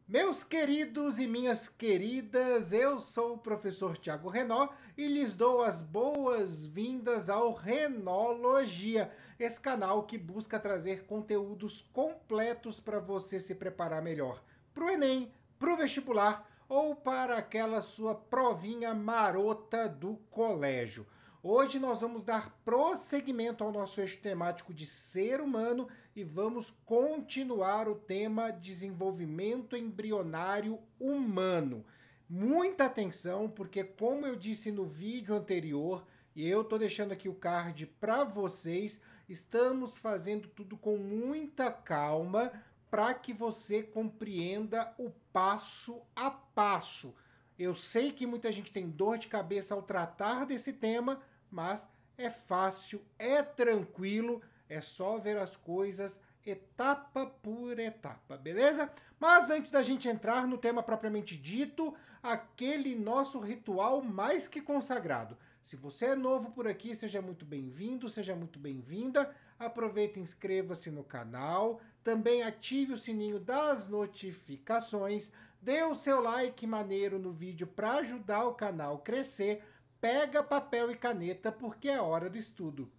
Meus queridos e minhas queridas, eu sou o professor Tiago Renó e lhes dou as boas-vindas ao Renologia, esse canal que busca trazer conteúdos completos para você se preparar melhor para o Enem, para o vestibular ou para aquela sua provinha marota do colégio. Hoje nós vamos dar prosseguimento ao nosso eixo temático de ser humano e vamos continuar o tema desenvolvimento embrionário humano. Muita atenção, porque como eu disse no vídeo anterior, e eu tô deixando aqui o card para vocês, estamos fazendo tudo com muita calma para que você compreenda o passo a passo. Eu sei que muita gente tem dor de cabeça ao tratar desse tema, mas é fácil, é tranquilo, é só ver as coisas etapa por etapa, beleza? Mas antes da gente entrar no tema propriamente dito, aquele nosso ritual mais que consagrado. Se você é novo por aqui, seja muito bem-vindo, seja muito bem-vinda. Aproveita e inscreva-se no canal. Também ative o sininho das notificações. Dê o seu like maneiro no vídeo para ajudar o canal a crescer. Pega papel e caneta porque é hora do estudo.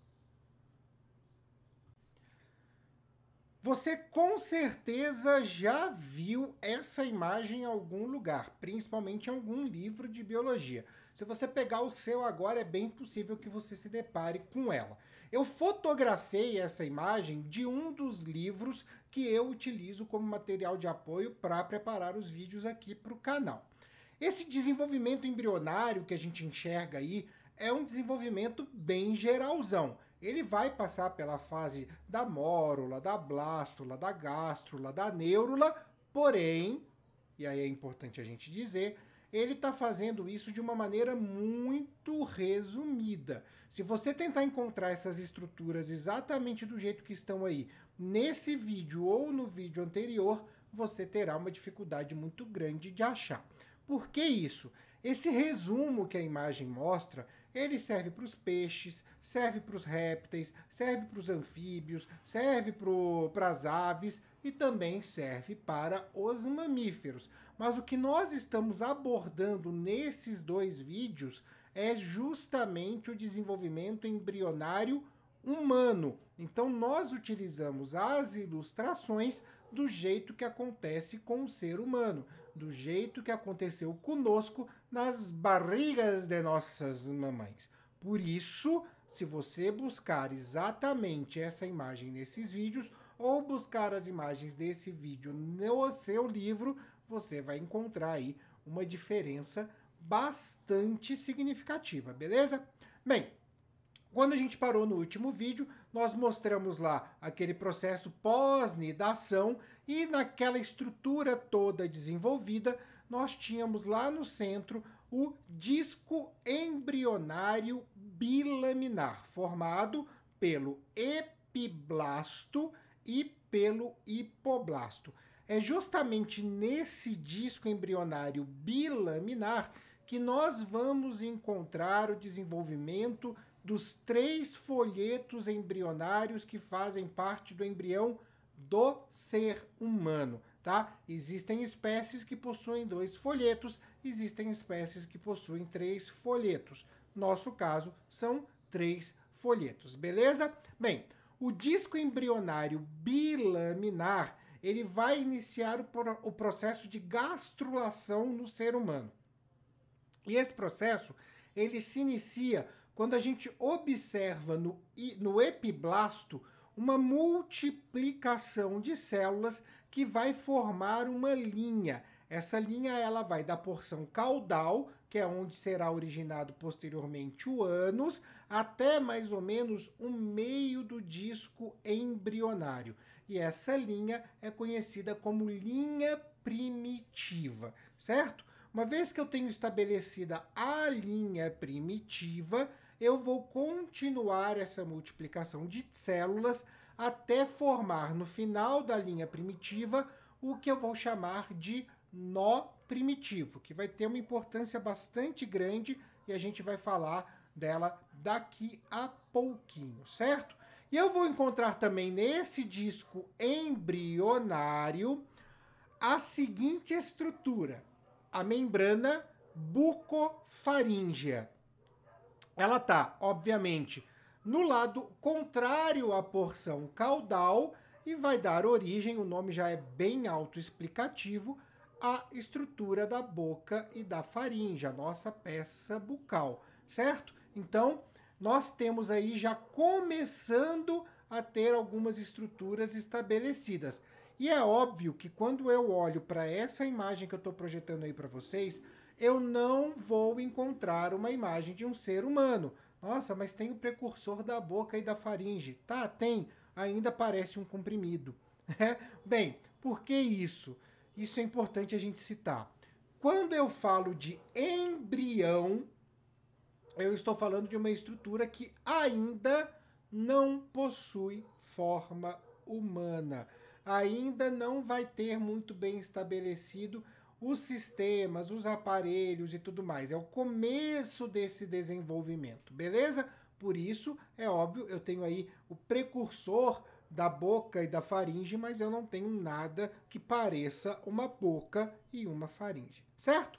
Você com certeza já viu essa imagem em algum lugar, principalmente em algum livro de biologia. Se você pegar o seu agora, é bem possível que você se depare com ela. Eu fotografei essa imagem de um dos livros que eu utilizo como material de apoio para preparar os vídeos aqui para o canal. Esse desenvolvimento embrionário que a gente enxerga aí é um desenvolvimento bem geralzão. Ele vai passar pela fase da mórula, da blástula, da gástrula, da neurula, porém, e aí é importante a gente dizer, ele está fazendo isso de uma maneira muito resumida. Se você tentar encontrar essas estruturas exatamente do jeito que estão aí nesse vídeo ou no vídeo anterior, você terá uma dificuldade muito grande de achar. Por que isso? Esse resumo que a imagem mostra, ele serve para os peixes, serve para os répteis, serve para os anfíbios, serve para as aves e também serve para os mamíferos. Mas o que nós estamos abordando nesses dois vídeos é justamente o desenvolvimento embrionário humano. Então nós utilizamos as ilustrações do jeito que acontece com o ser humano, do jeito que aconteceu conosco nas barrigas de nossas mamães. Por isso, se você buscar exatamente essa imagem nesses vídeos ou buscar as imagens desse vídeo no seu livro, você vai encontrar aí uma diferença bastante significativa, beleza? Bem, quando a gente parou no último vídeo, nós mostramos lá aquele processo pós-nidação e naquela estrutura toda desenvolvida, nós tínhamos lá no centro o disco embrionário bilaminar, formado pelo epiblasto e pelo hipoblasto. É justamente nesse disco embrionário bilaminar que nós vamos encontrar o desenvolvimento dos 3 folhetos embrionários que fazem parte do embrião do ser humano, tá? Existem espécies que possuem 2 folhetos, existem espécies que possuem 3 folhetos. Nosso caso são 3 folhetos, beleza? Bem, o disco embrionário bilaminar, ele vai iniciar o processo de gastrulação no ser humano. E esse processo, ele se inicia quando a gente observa no epiblasto uma multiplicação de células que vai formar uma linha. Essa linha ela vai da porção caudal, que é onde será originado posteriormente o ânus, até mais ou menos o meio do disco embrionário. E essa linha é conhecida como linha primitiva, certo? Uma vez que eu tenho estabelecida a linha primitiva, eu vou continuar essa multiplicação de células até formar no final da linha primitiva o que eu vou chamar de nó primitivo, que vai ter uma importância bastante grande e a gente vai falar dela daqui a pouquinho, certo? E eu vou encontrar também nesse disco embrionário a seguinte estrutura, a membrana bucofaríngea. Ela está, obviamente, no lado contrário à porção caudal e vai dar origem, o nome já é bem autoexplicativo, à estrutura da boca e da faringe, a nossa peça bucal, certo? Então, nós temos aí já começando a ter algumas estruturas estabelecidas. E é óbvio que quando eu olho para essa imagem que eu estou projetando aí para vocês, eu não vou encontrar uma imagem de um ser humano. Nossa, mas tem o precursor da boca e da faringe. Tá, tem. Ainda parece um comprimido. Bem, por que isso? Isso é importante a gente citar. Quando eu falo de embrião, eu estou falando de uma estrutura que ainda não possui forma humana. Ainda não vai ter muito bem estabelecido os sistemas, os aparelhos e tudo mais. É o começo desse desenvolvimento, beleza? Por isso, é óbvio, eu tenho aí o precursor da boca e da faringe, mas eu não tenho nada que pareça uma boca e uma faringe, certo?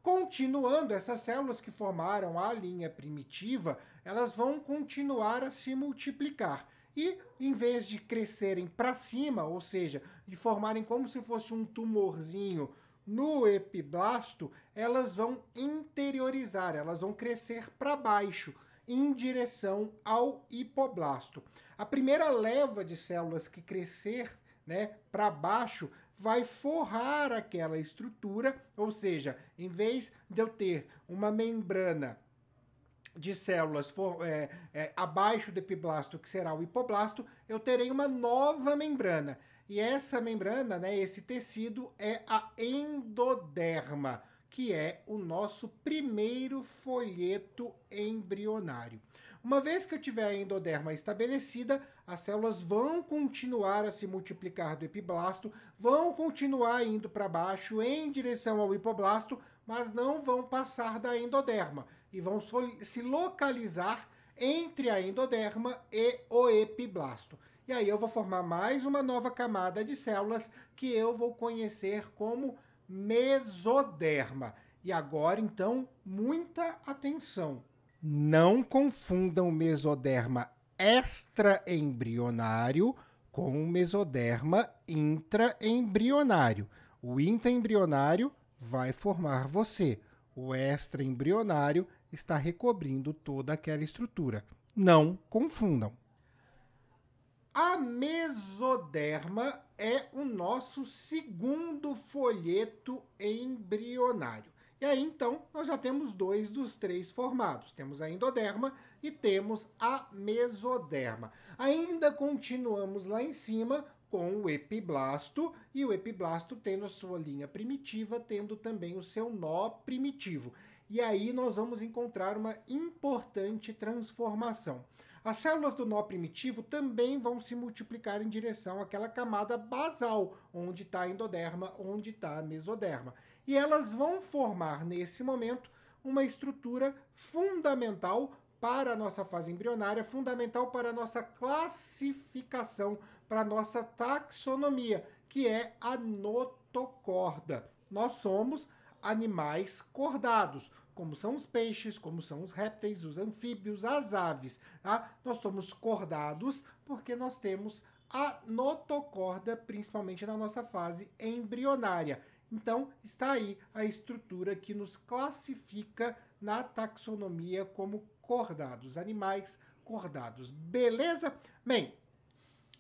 Continuando, essas células que formaram a linha primitiva, elas vão continuar a se multiplicar. E, em vez de crescerem para cima, ou seja, de formarem como se fosse um tumorzinho no epiblasto, elas vão interiorizar, elas vão crescer para baixo, em direção ao hipoblasto. A primeira leva de células que crescer, para baixo, vai forrar aquela estrutura, ou seja, em vez de eu ter uma membrana de células abaixo do epiblasto, que será o hipoblasto, eu terei uma nova membrana. E essa membrana, esse tecido, é a endoderma, que é o nosso primeiro folheto embrionário. Uma vez que eu tiver a endoderma estabelecida, as células vão continuar a se multiplicar do epiblasto, vão continuar indo para baixo em direção ao hipoblasto, mas não vão passar da endoderma e vão se localizar entre a endoderma e o epiblasto. E aí eu vou formar mais uma nova camada de células que eu vou conhecer como mesoderma. E agora, então, muita atenção. Não confundam o mesoderma extraembrionário com o mesoderma intraembrionário. O intraembrionário vai formar você. O extraembrionário está recobrindo toda aquela estrutura. Não confundam. A mesoderma é o nosso segundo folheto embrionário. E aí, então, nós já temos 2 dos 3 formados. Temos a endoderma e temos a mesoderma. Ainda continuamos lá em cima com o epiblasto, e o epiblasto tendo a sua linha primitiva, tendo também o seu nó primitivo. E aí nós vamos encontrar uma importante transformação. As células do nó primitivo também vão se multiplicar em direção àquela camada basal, onde está a endoderma, onde está a mesoderma. E elas vão formar, nesse momento, uma estrutura fundamental para a nossa fase embrionária, fundamental para a nossa classificação, para a nossa taxonomia, que é a notocorda. Nós somos animais cordados, como são os peixes, como são os répteis, os anfíbios, as aves. Tá? Nós somos cordados porque nós temos a notocorda, principalmente na nossa fase embrionária. Então, está aí a estrutura que nos classifica na taxonomia como cordados, animais cordados. Beleza? Bem,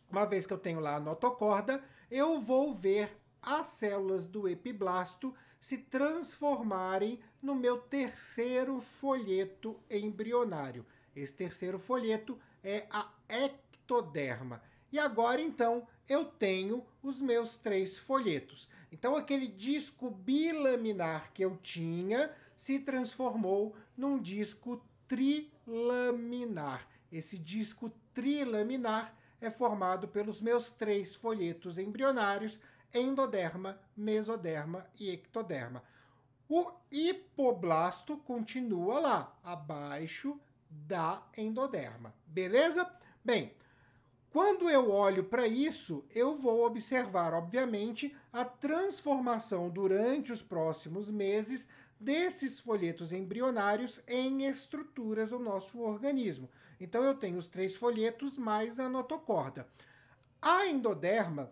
uma vez que eu tenho lá a notocorda, eu vou ver as células do epiblasto se transformarem no meu terceiro folheto embrionário. Esse terceiro folheto é a ectoderma. E agora, então, eu tenho os meus 3 folhetos. Então, aquele disco bilaminar que eu tinha se transformou num disco trilaminar. Esse disco trilaminar é formado pelos meus 3 folhetos embrionários, endoderma, mesoderma e ectoderma. O hipoblasto continua lá, abaixo da endoderma. Beleza? Bem, Quando eu olho para isso, eu vou observar, obviamente, a transformação durante os próximos meses desses folhetos embrionários em estruturas do nosso organismo. Então eu tenho os 3 folhetos mais a notocorda. A endoderma,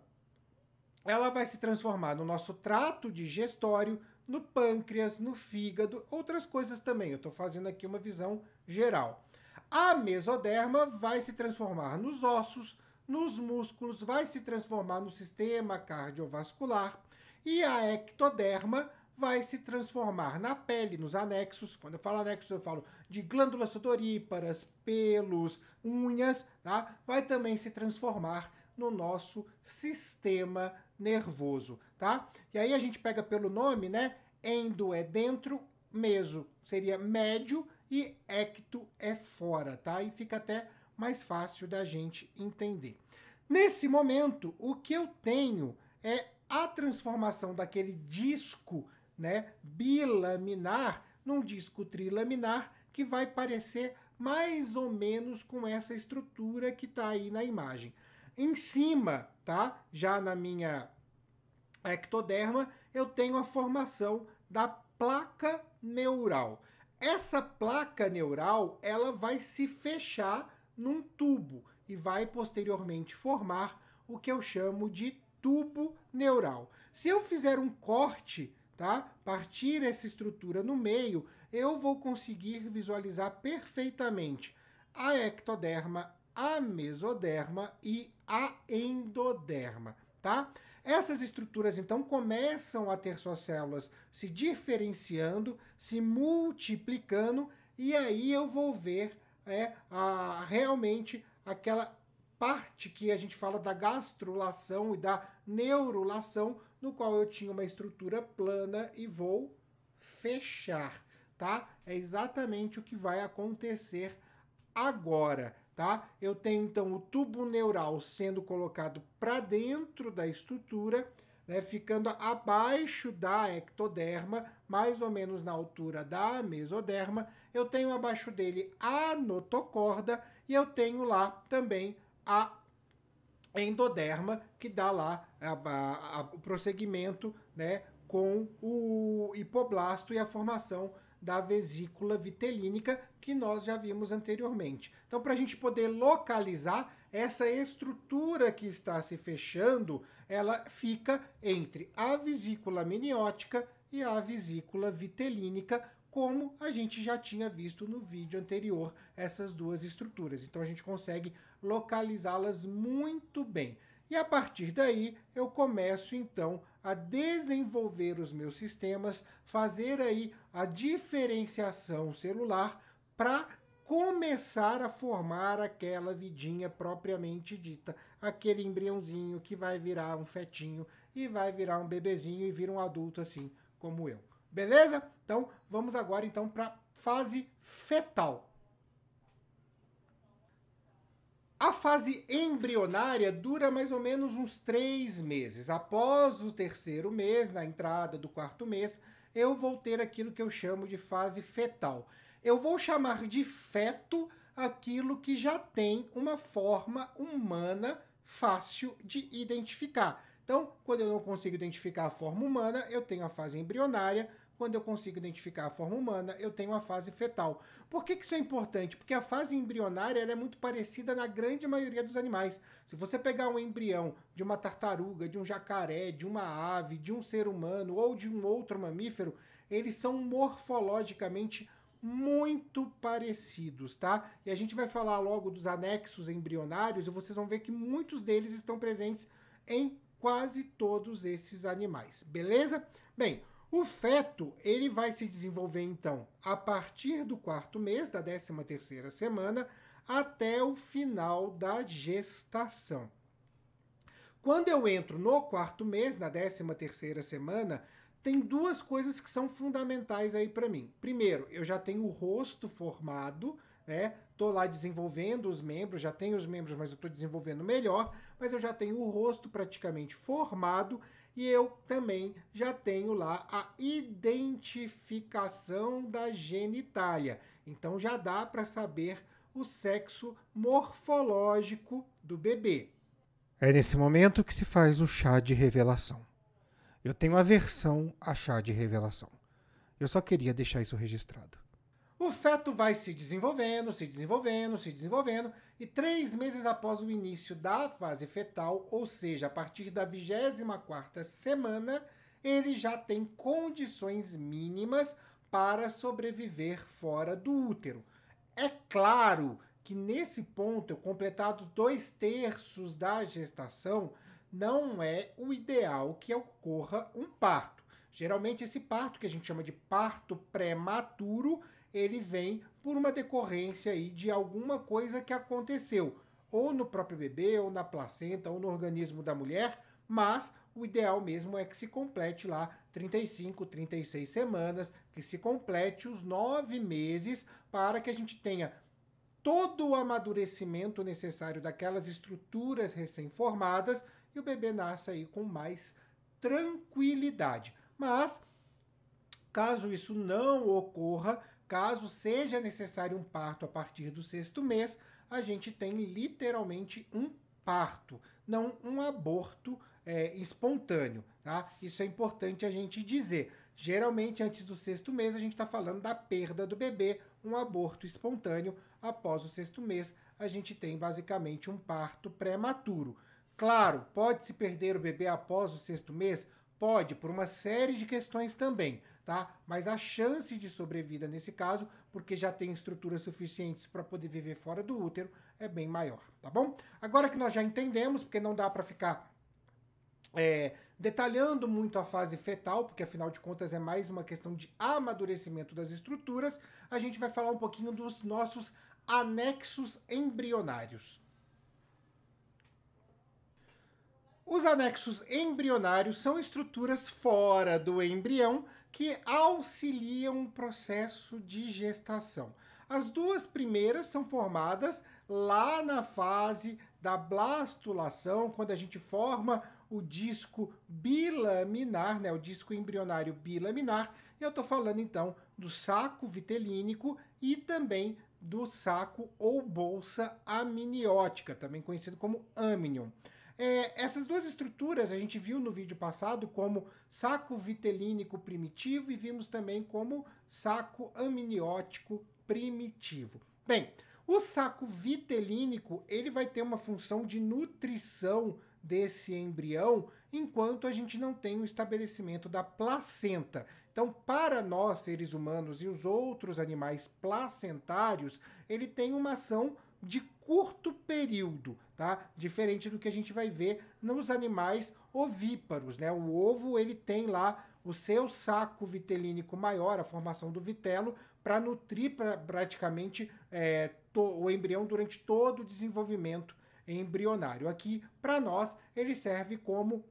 ela vai se transformar no nosso trato digestório, no pâncreas, no fígado, outras coisas também. Eu estou fazendo aqui uma visão geral. A mesoderma vai se transformar nos ossos, nos músculos, vai se transformar no sistema cardiovascular. E a ectoderma vai se transformar na pele, nos anexos. Quando eu falo anexos, eu falo de glândulas sudoríparas, pelos, unhas, tá? Vai também se transformar no nosso sistema nervoso, tá? E aí a gente pega pelo nome, né? Endo é dentro, meso seria médio e ecto é fora, tá? E fica até mais fácil da gente entender. Nesse momento, o que eu tenho é a transformação daquele disco, né, bilaminar num disco trilaminar que vai parecer mais ou menos com essa estrutura que está aí na imagem. Em cima, tá? Já na minha ectoderma, eu tenho a formação da placa neural. Essa placa neural, ela vai se fechar num tubo e vai posteriormente formar o que eu chamo de tubo neural. Se eu fizer um corte, tá? Partir essa estrutura no meio, eu vou conseguir visualizar perfeitamente a ectoderma, a mesoderma e a endoderma, tá? Essas estruturas, então, começam a ter suas células se diferenciando, se multiplicando, e aí eu vou ver realmente aquela parte que a gente fala da gastrulação e da neurulação, no qual eu tinha uma estrutura plana e vou fechar, tá? É exatamente o que vai acontecer agora, tá? Eu tenho então o tubo neural sendo colocado para dentro da estrutura, né, ficando abaixo da ectoderma, mais ou menos na altura da mesoderma. Eu tenho abaixo dele a notocorda e eu tenho lá também a endoderma, que dá lá o prosseguimento, né, com o hipoblasto e a formação da vesícula vitelínica, que nós já vimos anteriormente. Então, para a gente poder localizar essa estrutura que está se fechando, ela fica entre a vesícula amniótica e a vesícula vitelínica, como a gente já tinha visto no vídeo anterior, essas duas estruturas. Então a gente consegue localizá-las muito bem. E a partir daí eu começo então a desenvolver os meus sistemas, fazer aí a diferenciação celular para começar a formar aquela vidinha propriamente dita, aquele embriãozinho que vai virar um fetinho e vai virar um bebezinho e vira um adulto assim como eu. Beleza? Então, vamos agora então para a fase fetal. A fase embrionária dura mais ou menos uns 3 meses. Após o 3º mês, na entrada do 4º mês, eu vou ter aquilo que eu chamo de fase fetal. Eu vou chamar de feto aquilo que já tem uma forma humana fácil de identificar. Então, quando eu não consigo identificar a forma humana, eu tenho a fase embrionária. Quando eu consigo identificar a forma humana, eu tenho a fase fetal. Por que isso é importante? Porque a fase embrionária ela é muito parecida na grande maioria dos animais. Se você pegar um embrião de uma tartaruga, de um jacaré, de uma ave, de um ser humano ou de um outro mamífero, eles são morfologicamente muito parecidos, tá? E a gente vai falar logo dos anexos embrionários e vocês vão ver que muitos deles estão presentes em quase todos esses animais, beleza? Bem, o feto, ele vai se desenvolver, então, a partir do 4º mês, da 13ª semana, até o final da gestação. Quando eu entro no 4º mês, na 13ª semana, tem 2 coisas que são fundamentais aí para mim. Primeiro, eu já tenho o rosto formado, né? Tô lá desenvolvendo os membros, já tenho os membros, mas eu estou desenvolvendo melhor, mas eu já tenho o rosto praticamente formado e eu também já tenho lá a identificação da genitália. Então já dá para saber o sexo morfológico do bebê. É nesse momento que se faz o chá de revelação. Eu tenho aversão a chá de revelação. Eu só queria deixar isso registrado. O feto vai se desenvolvendo, se desenvolvendo, se desenvolvendo, e 3 meses após o início da fase fetal, ou seja, a partir da 24ª semana, ele já tem condições mínimas para sobreviver fora do útero. É claro que nesse ponto, completado 2/3 da gestação, não é o ideal que ocorra um parto. Geralmente esse parto, que a gente chama de parto prematuro, ele vem por uma decorrência aí de alguma coisa que aconteceu, ou no próprio bebê, ou na placenta, ou no organismo da mulher, mas o ideal mesmo é que se complete lá 35, 36 semanas, que se complete os 9 meses para que a gente tenha todo o amadurecimento necessário daquelas estruturas recém-formadas e o bebê nasce aí com mais tranquilidade. Mas, caso isso não ocorra, caso seja necessário um parto a partir do 6º mês, a gente tem literalmente um parto, não um aborto espontâneo, tá? Isso é importante a gente dizer. Geralmente, antes do 6º mês, a gente está falando da perda do bebê, um aborto espontâneo. Após o 6º mês, a gente tem basicamente um parto prematuro. Claro, pode-se perder o bebê após o 6º mês? Pode, por uma série de questões também, tá? Mas a chance de sobrevida nesse caso, porque já tem estruturas suficientes para poder viver fora do útero, é bem maior, tá bom? Agora que nós já entendemos, porque não dá para ficar detalhando muito a fase fetal, porque afinal de contas é mais uma questão de amadurecimento das estruturas, a gente vai falar um pouquinho dos nossos anexos embrionários. Os anexos embrionários são estruturas fora do embrião que auxiliam o processo de gestação. As duas primeiras são formadas lá na fase da blastulação, quando a gente forma o disco bilaminar, né, o disco embrionário bilaminar, e eu estou falando então do saco vitelínico e também do saco ou bolsa amniótica, também conhecido como amnion. Essas duas estruturas a gente viu no vídeo passado como saco vitelínico primitivo e vimos também como saco amniótico primitivo. Bem, o saco vitelínico ele vai ter uma função de nutrição desse embrião enquanto a gente não tem o estabelecimento da placenta. Então, para nós, seres humanos e os outros animais placentários, ele tem uma ação de curto período, tá? Diferente do que a gente vai ver nos animais ovíparos, né? O ovo, ele tem lá o seu saco vitelínico maior, a formação do vitelo, para nutrir praticamente o embrião durante todo o desenvolvimento embrionário. Aqui, para nós, ele serve como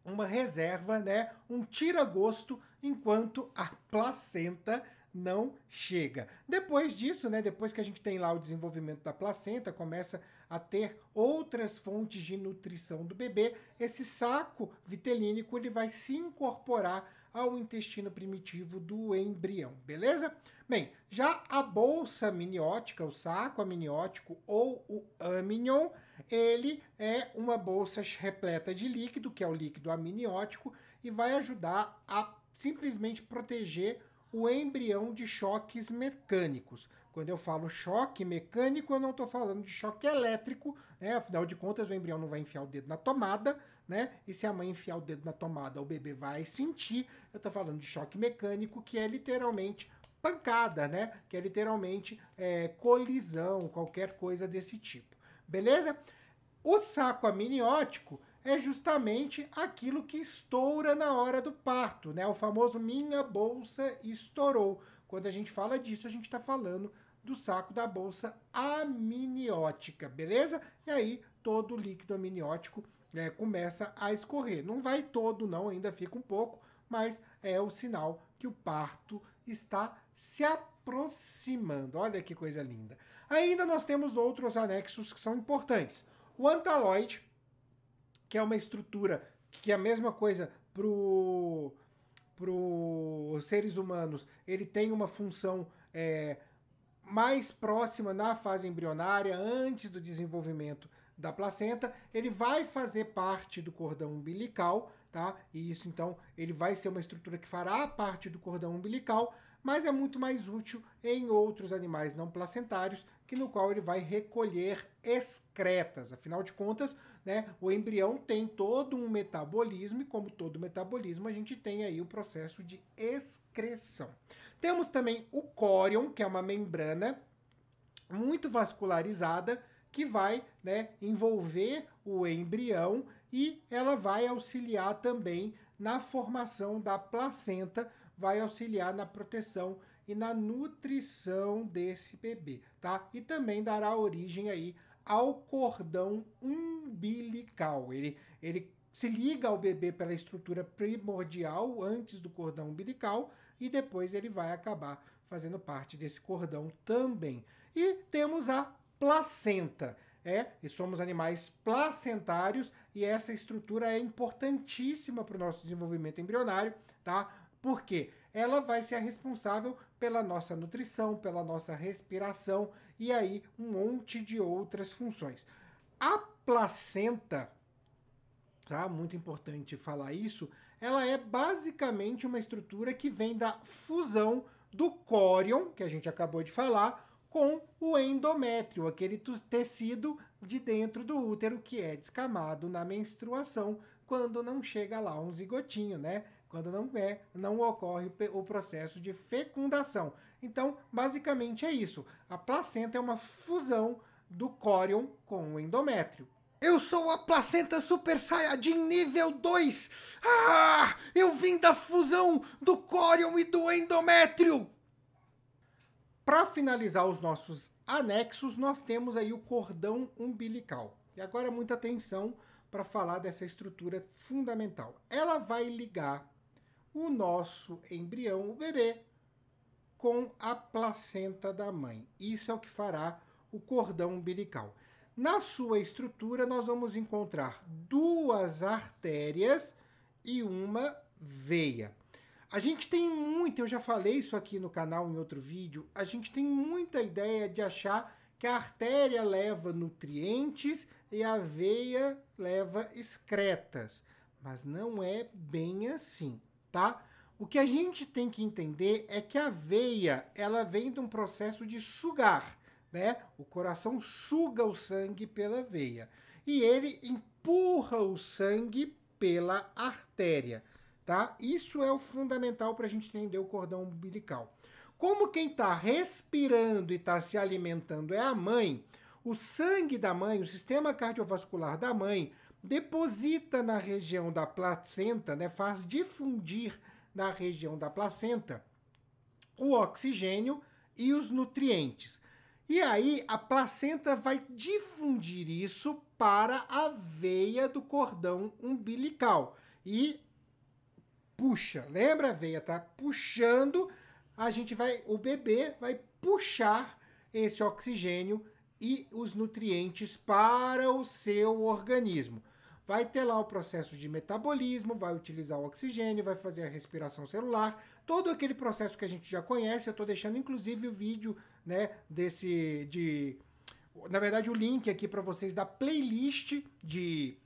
uma reserva, né? Um tira-gosto, enquanto a placenta não chega. Depois disso, né, depois que a gente tem lá o desenvolvimento da placenta, começa a ter outras fontes de nutrição do bebê, esse saco vitelínico ele vai se incorporar ao intestino primitivo do embrião, beleza? Bem, já a bolsa amniótica, o saco amniótico ou o amnion, ele é uma bolsa repleta de líquido, que é o líquido amniótico, e vai ajudar a simplesmente proteger o embrião de choques mecânicos. Quando eu falo choque mecânico, eu não estou falando de choque elétrico, né? Afinal de contas, o embrião não vai enfiar o dedo na tomada, né? E se a mãe enfiar o dedo na tomada, o bebê vai sentir. Eu estou falando de choque mecânico, que é literalmente pancada, né? Que é literalmente colisão, qualquer coisa desse tipo. Beleza? O saco amniótico é justamente aquilo que estoura na hora do parto, né? O famoso minha bolsa estourou. Quando a gente fala disso, a gente está falando do saco da bolsa amniótica, beleza? E aí todo o líquido amniótico começa a escorrer. Não vai todo não, ainda fica um pouco, mas é o sinal que o parto está se aproximando. Olha que coisa linda. Ainda nós temos outros anexos que são importantes. O antaloide, que é uma estrutura que é a mesma coisa para os seres humanos, ele tem uma função mais próxima na fase embrionária, antes do desenvolvimento da placenta, ele vai fazer parte do cordão umbilical, tá? E isso, então, ele vai ser uma estrutura que fará parte do cordão umbilical, mas é muito mais útil em outros animais não placentários, que no qual ele vai recolher excretas. Afinal de contas, né, o embrião tem todo um metabolismo, e como todo metabolismo, a gente tem aí o processo de excreção. Temos também o córion, que é uma membrana muito vascularizada, que vai, né, envolver o embrião e ela vai auxiliar também na formação da placenta, vai auxiliar na proteção e na nutrição desse bebê, tá? E também dará origem aí ao cordão umbilical. Ele se liga ao bebê pela estrutura primordial antes do cordão umbilical e depois ele vai acabar fazendo parte desse cordão também. E temos a placenta. E somos animais placentários e essa estrutura é importantíssima para o nosso desenvolvimento embrionário, tá? Porque ela vai ser a responsável pela nossa nutrição, pela nossa respiração e aí um monte de outras funções. A placenta, tá? Muito importante falar isso, ela é basicamente uma estrutura que vem da fusão do córion, que a gente acabou de falar, com o endométrio, aquele tecido de dentro do útero que é descamado na menstruação, quando não chega lá um zigotinho, né? Quando não ocorre o processo de fecundação. Então, basicamente é isso. A placenta é uma fusão do córion com o endométrio. Eu sou a placenta Super Saiyajin nível 2! Ah! Eu vim da fusão do córion e do endométrio! Para finalizar os nossos anexos, nós temos aí o cordão umbilical. E agora muita atenção para falar dessa estrutura fundamental. Ela vai ligar o nosso embrião, o bebê, com a placenta da mãe. Isso é o que fará o cordão umbilical. Na sua estrutura, nós vamos encontrar duas artérias e uma veia. A gente tem muito, eu já falei isso aqui no canal em outro vídeo, a gente tem muita ideia de achar que a artéria leva nutrientes e a veia leva excretas, mas não é bem assim, tá? O que a gente tem que entender é que a veia, ela vem de um processo de sugar, né? O coração suga o sangue pela veia e ele empurra o sangue pela artéria. Tá? Isso é o fundamental para a gente entender o cordão umbilical. Como quem está respirando e está se alimentando é a mãe, o sangue da mãe, o sistema cardiovascular da mãe, deposita na região da placenta, né, faz difundir na região da placenta o oxigênio e os nutrientes. E aí a placenta vai difundir isso para a veia do cordão umbilical. E puxa, lembra? A veia tá puxando, o bebê vai puxar esse oxigênio e os nutrientes para o seu organismo. Vai ter lá o processo de metabolismo, vai utilizar o oxigênio, vai fazer a respiração celular, todo aquele processo que a gente já conhece. Eu estou deixando inclusive o vídeo, né, na verdade o link aqui para vocês da playlist de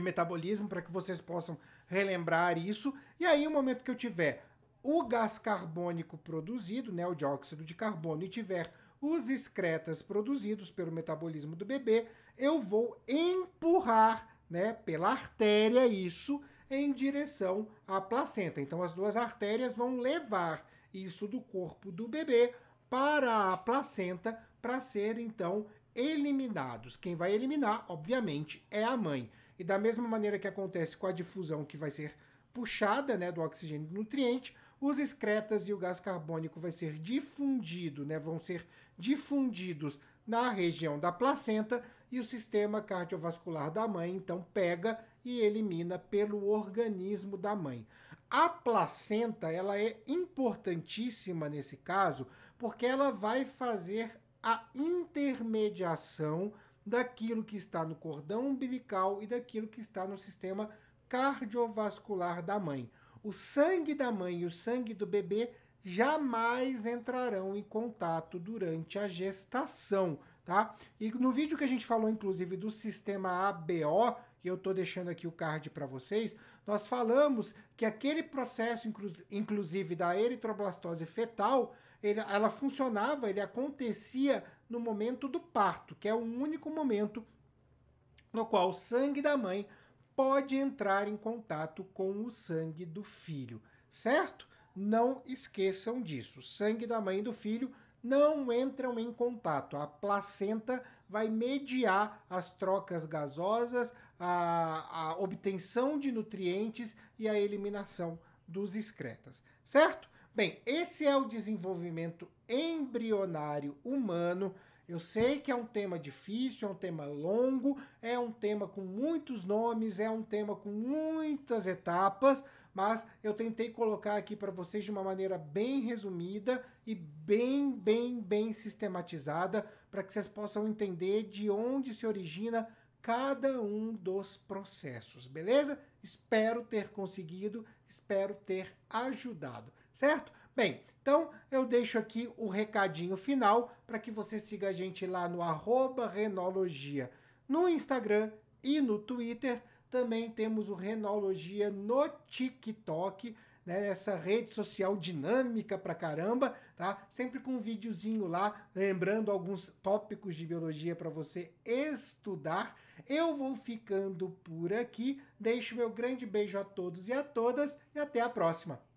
metabolismo, para que vocês possam relembrar isso. E aí, no momento que eu tiver o gás carbônico produzido, né, o dióxido de carbono, e tiver os excretas produzidos pelo metabolismo do bebê, eu vou empurrar, né, pela artéria isso em direção à placenta. Então, as duas artérias vão levar isso do corpo do bebê para a placenta para ser, então, eliminados. Quem vai eliminar, obviamente, é a mãe. E da mesma maneira que acontece com a difusão, que vai ser puxada, né, do oxigênio e do nutriente, os excretas e o gás carbônico vai ser difundido, né, vão ser difundidos na região da placenta e o sistema cardiovascular da mãe, então, pega e elimina pelo organismo da mãe. A placenta, ela é importantíssima nesse caso, porque ela vai fazer a intermediação daquilo que está no cordão umbilical e daquilo que está no sistema cardiovascular da mãe. O sangue da mãe e o sangue do bebê jamais entrarão em contato durante a gestação, tá? E no vídeo que a gente falou, inclusive, do sistema ABO, e eu estou deixando aqui o card para vocês, nós falamos que aquele processo, inclusive da eritroblastose fetal, ela funcionava, ele acontecia no momento do parto, que é o único momento no qual o sangue da mãe pode entrar em contato com o sangue do filho, certo? Não esqueçam disso. O sangue da mãe e do filho não entram em contato. A placenta vai mediar as trocas gasosas, a obtenção de nutrientes e a eliminação dos excretas, certo? Bem, esse é o desenvolvimento embrionário humano. Eu sei que é um tema difícil, é um tema longo, é um tema com muitos nomes, é um tema com muitas etapas, mas eu tentei colocar aqui para vocês de uma maneira bem resumida e bem sistematizada, para que vocês possam entender de onde se origina cada um dos processos, beleza? Espero ter conseguido, espero ter ajudado, certo? Bem, então eu deixo aqui o recadinho final para que você siga a gente lá no @Renologia no Instagram e no Twitter. Também temos o Renologia no TikTok, né, essa rede social dinâmica pra caramba, tá? Sempre com um videozinho lá, lembrando alguns tópicos de biologia para você estudar. Eu vou ficando por aqui, deixo meu grande beijo a todos e a todas e até a próxima.